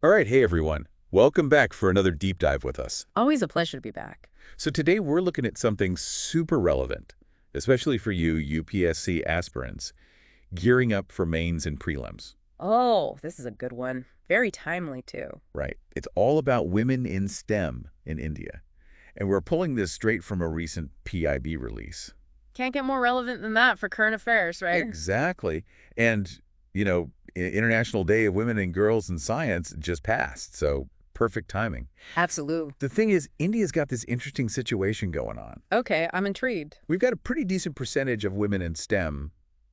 All right, hey everyone. Welcome back for another deep dive with us. Always a pleasure to be back. So today we're looking at something super relevant, especially for you UPSC aspirants, gearing up for mains and prelims. Oh, this is a good one. Very timely, too. Right. It's all about women in STEM in India. And we're pulling this straight from a recent PIB release. Can't get more relevant than that for current affairs, right? Exactly. And, International Day of Women and Girls in Science just passed, so perfect timing. Absolutely. The thing is, India's got this interesting situation going on. Okay, I'm intrigued. We've got a pretty decent percentage of women in STEM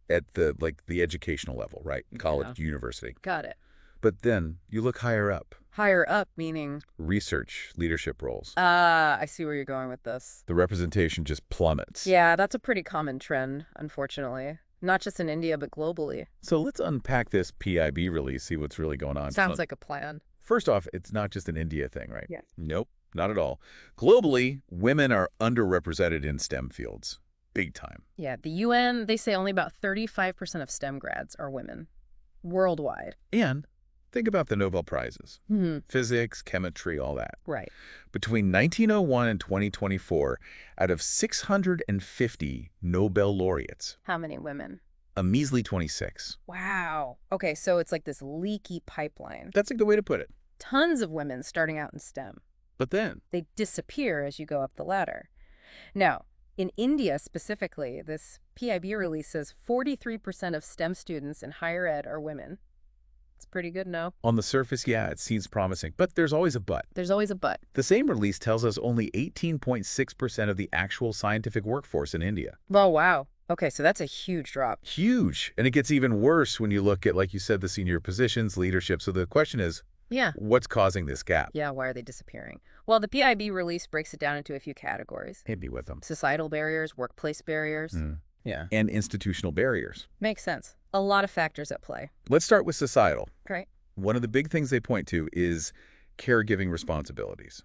at the educational level, right? College, university. Got it. But then you look higher up, Higher up, meaning, research, leadership roles. I see where you're going with this. The representation just plummets. Yeah, that's a pretty common trend, unfortunately. Not just in India, but globally. So let's unpack this PIB release, see what's really going on. Sounds like a plan. First off, it's not just an India thing, right? Yeah. Nope, not at all. Globally, women are underrepresented in STEM fields. Big time. Yeah, the UN, they say only about 35% of STEM grads are women. Worldwide. And think about the Nobel Prizes. Hmm. Physics, chemistry, all that. Right. Between 1901 and 2024, out of 650 Nobel laureates, How many women? a measly 26. Wow. Okay, so it's like this leaky pipeline. That's a good way to put it. Tons of women starting out in STEM. But then, They disappear as you go up the ladder. Now, in India specifically, this PIB release says 43% of STEM students in higher ed are women. It's pretty good, no? on the surface, yeah, it seems promising. But there's always a but. There's always a but. The same release tells us only 18.6% of the actual scientific workforce in India. Oh, wow. Okay, so that's a huge drop. Huge. And it gets even worse when you look at, like you said, the senior positions, leadership. So the question is, Yeah. what's causing this gap? Yeah, why are they disappearing? Well, the PIB release breaks it down into a few categories. Hit me with them. Societal barriers, workplace barriers. Yeah. And institutional barriers. Makes sense. A lot of factors at play. Let's start with societal. Right. One of the big things they point to is caregiving responsibilities.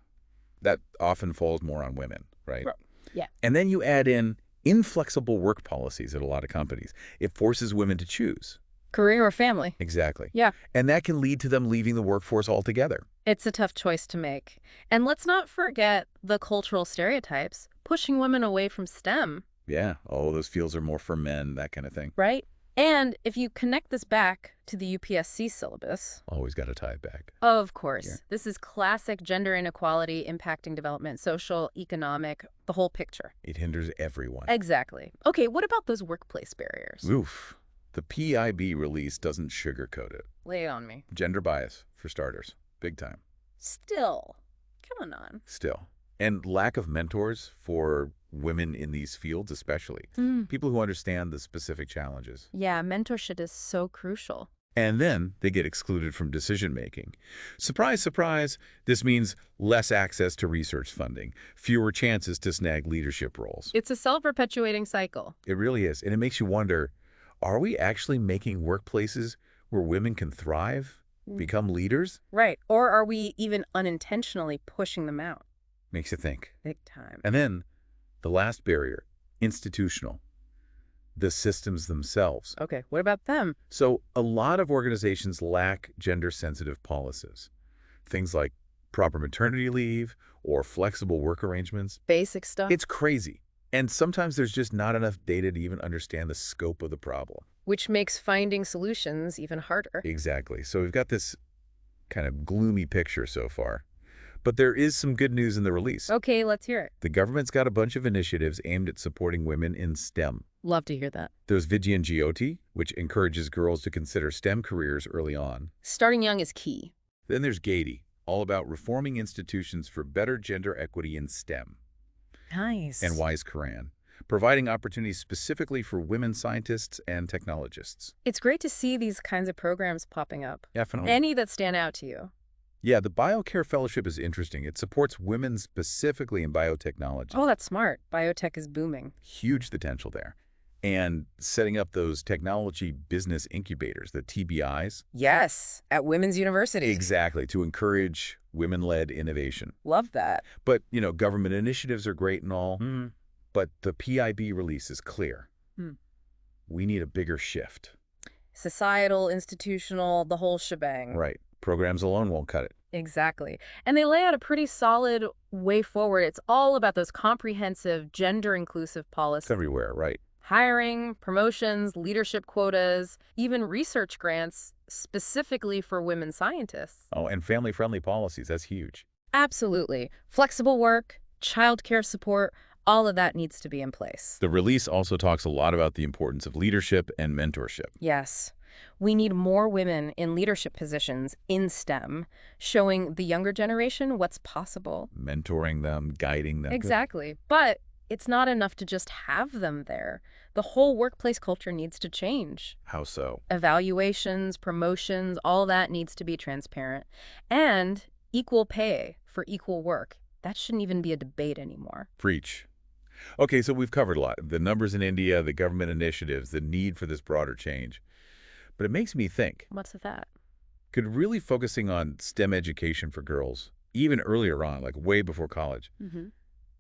That often falls more on women, right? Yeah. And then you add in inflexible work policies at a lot of companies. It forces women to choose. Career or family? Exactly. Yeah. And that can lead to them leaving the workforce altogether. It's a tough choice to make. And let's not forget the cultural stereotypes, pushing women away from STEM, Yeah. Oh, those fields are more for men, that kind of thing. right? And if you connect this back to the UPSC syllabus, Always got to tie it back. of course, Yeah. this is classic gender inequality impacting development, social, economic, the whole picture. It hinders everyone. Exactly. Okay, what about those workplace barriers? Oof. The PIB release doesn't sugarcoat it. Lay it on me. Gender bias, for starters. Big time. Still, come on. Still. And lack of mentors for women in these fields especially. People who understand the specific challenges. Yeah, mentorship is so crucial. And then they get excluded from decision-making. Surprise, surprise, this means less access to research funding, fewer chances to snag leadership roles. It's a self-perpetuating cycle. It really is. And it makes you wonder, are we actually making workplaces where women can thrive, become leaders? Right. Or are we even unintentionally pushing them out? Makes you think. Big time. And then the last barrier, institutional, the systems themselves. Okay, what about them? So a lot of organizations lack gender-sensitive policies. Things like proper maternity leave or flexible work arrangements. Basic stuff? It's crazy. And sometimes there's just not enough data to even understand the scope of the problem. Which makes finding solutions even harder. Exactly. So we've got this kind of gloomy picture so far. But there is some good news in the release. Okay, let's hear it. The government's got a bunch of initiatives aimed at supporting women in STEM. Love to hear that. There's Vigyan Jyoti, which encourages girls to consider STEM careers early on. Starting young is key. Then there's GATI, all about reforming institutions for better gender equity in STEM. Nice. And Wise Quran, providing opportunities specifically for women scientists and technologists. It's great to see these kinds of programs popping up. Definitely. Any that stand out to you? Yeah, the BioCare Fellowship is interesting. It supports women specifically in biotechnology. Oh, that's smart. Biotech is booming. Huge potential there. And setting up those technology business incubators, the TBIs. Yes, at women's universities. Exactly, to encourage women-led innovation. Love that. But, government initiatives are great and all, but the PIB release is clear. We need a bigger shift. Societal, institutional, the whole shebang. Right. Programs alone won't cut it. Exactly. And they lay out a pretty solid way forward. It's all about those comprehensive, gender-inclusive It's policies. everywhere, right? Hiring, promotions, leadership quotas, even research grants specifically for women scientists. Oh, and family-friendly policies, that's huge. Absolutely. Flexible work, childcare support, all of that needs to be in place. The release also talks a lot about the importance of leadership and mentorship. Yes. We need more women in leadership positions in STEM, showing the younger generation what's possible. Mentoring them, guiding them. Exactly. But it's not enough to just have them there. The whole workplace culture needs to change. How so? Evaluations, promotions, all that needs to be transparent. And equal pay for equal work. That shouldn't even be a debate anymore. Preach. Okay, so we've covered a lot. The numbers in India, the government initiatives, the need for this broader change. But it makes me think, What's with that? could really focusing on STEM education for girls, even earlier on, like way before college,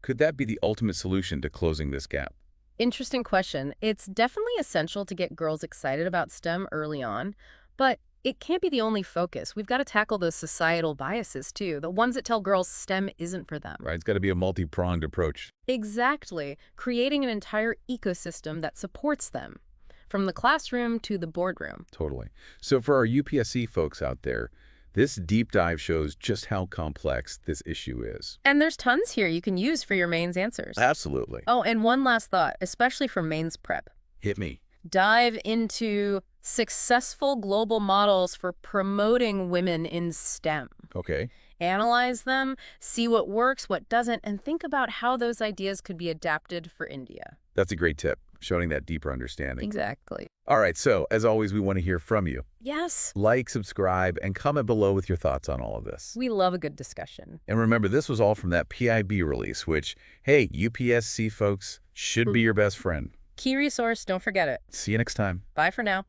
could that be the ultimate solution to closing this gap? Interesting question. It's definitely essential to get girls excited about STEM early on, but it can't be the only focus. We've got to tackle those societal biases too, the ones that tell girls STEM isn't for them. Right? It's got to be a multi-pronged approach. Exactly. Creating an entire ecosystem that supports them, from the classroom to the boardroom. Totally. So for our UPSC folks out there, this deep dive shows just how complex this issue is. And there's tons here you can use for your mains answers. Absolutely. Oh, and one last thought, especially for mains prep. Hit me. Dive into successful global models for promoting women in STEM. Okay. Analyze them, see what works, what doesn't, and think about how those ideas could be adapted for India. That's a great tip, showing that deeper understanding. Exactly. All right, so as always, we want to hear from you. Yes. Like, subscribe, and comment below with your thoughts on all of this. We love a good discussion. And remember, this was all from that PIB release, which, hey, UPSC folks, should be your best friend. Key resource, don't forget it. See you next time. Bye for now.